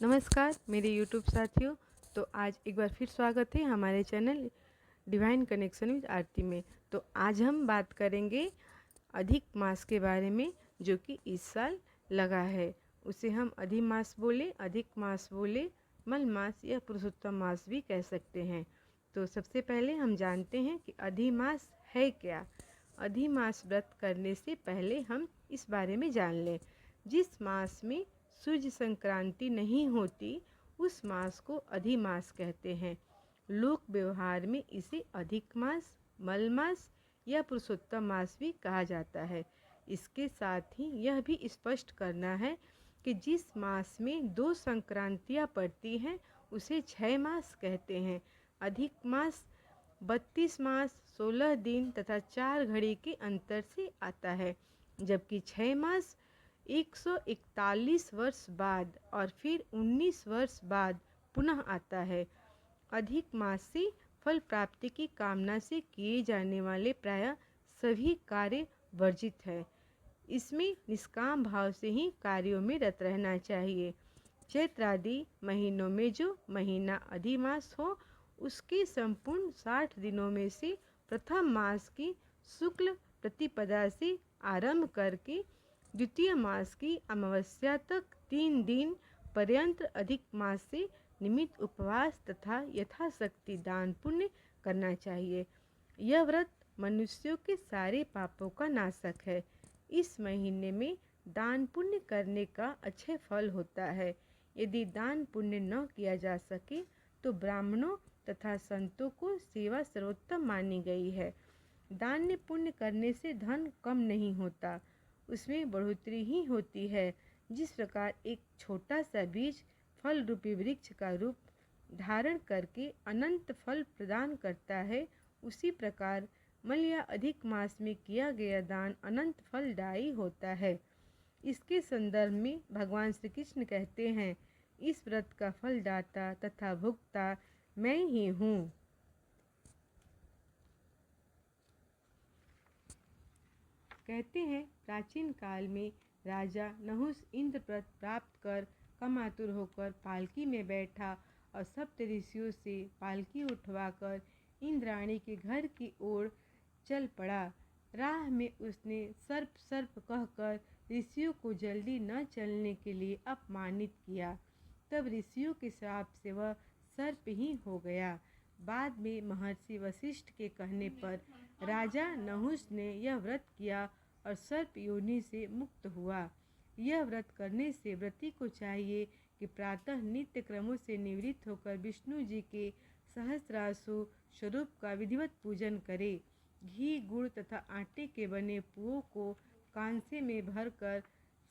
नमस्कार मेरे YouTube साथियों। तो आज एक बार फिर स्वागत है हमारे चैनल डिवाइन कनेक्शन विद आरती में। तो आज हम बात करेंगे अधिक मास के बारे में, जो कि इस साल लगा है। उसे हम अधिक मास बोले, मल मास या पुरुषोत्तम मास भी कह सकते हैं। तो सबसे पहले हम जानते हैं कि अधिक मास है क्या। अधिक मास व्रत करने से पहले हम इस बारे में जान लें। जिस मास में सूर्य संक्रांति नहीं होती उस मास को अधिक मास कहते हैं। लोक व्यवहार में इसे अधिक मास, मल मास या पुरुषोत्तम मास भी कहा जाता है। इसके साथ ही यह भी स्पष्ट करना है कि जिस मास में 2 संक्रांतियाँ पड़ती हैं उसे 6 मास कहते हैं। अधिक मास 32 मास 16 दिन तथा 4 घड़ी के अंतर से आता है, जबकि 6 मास 141 वर्ष बाद और फिर 19 वर्ष बाद पुनः आता है। अधिक मास से फल प्राप्ति की कामना से किए जाने वाले प्रायः सभी कार्य वर्जित है। इसमें निष्काम भाव से ही कार्यों में रत रहना चाहिए। चैत्र आदि महीनों में जो महीना अधिक मास हो उसके संपूर्ण 60 दिनों में से प्रथम मास की शुक्ल प्रतिपदा से आरंभ करके द्वितीय मास की अमावस्या तक 3 दिन पर्यंत अधिक मास से निमित्त उपवास तथा यथाशक्ति दान पुण्य करना चाहिए। यह व्रत मनुष्यों के सारे पापों का नाशक है। इस महीने में दान पुण्य करने का अच्छे फल होता है। यदि दान पुण्य न किया जा सके तो ब्राह्मणों तथा संतों को सेवा सर्वोत्तम मानी गई है। दान पुण्य करने से धन कम नहीं होता, उसमें बढ़ोतरी ही होती है। जिस प्रकार एक छोटा सा बीज फल रूपी वृक्ष का रूप धारण करके अनंत फल प्रदान करता है, उसी प्रकार मल या अधिक मास में किया गया दान अनंत फलदायी होता है। इसके संदर्भ में भगवान श्री कृष्ण कहते हैं, इस व्रत का फलदाता तथा भुक्ता मैं ही हूँ। कहते हैं प्राचीन काल में राजा नहुस इंद्र व्रत प्राप्त कर कामातुर होकर पालकी में बैठा और सप्त ऋषियों से पालकी उठवाकर इंद्राणी के घर की ओर चल पड़ा। राह में उसने सर्प सर्प कहकर ऋषियों को जल्दी न चलने के लिए अपमानित किया। तब ऋषियों के श्राप से वह सर्प ही हो गया। बाद में महर्षि वशिष्ठ के कहने पर राजा नहुस ने यह व्रत किया और सर्प योनि से मुक्त हुआ। यह व्रत करने से व्रती को चाहिए कि प्रातः नित्य क्रमों से निवृत्त होकर विष्णु जी के सहस्रासु स्वरूप का विधिवत पूजन करे। घी गुड़ तथा आटे के बने पुओं को कांसे में भरकर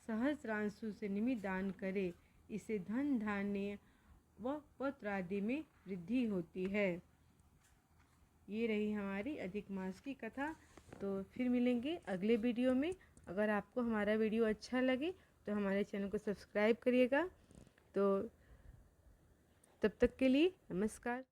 सहस्रांशु से निमित्त दान करे। इससे धन धान्य व पत्र आदि में वृद्धि होती है। ये रही हमारी अधिक मास की कथा। तो फिर मिलेंगे अगले वीडियो में। अगर आपको हमारा वीडियो अच्छा लगे तो हमारे चैनल को सब्सक्राइब करिएगा। तो तब तक के लिए नमस्कार।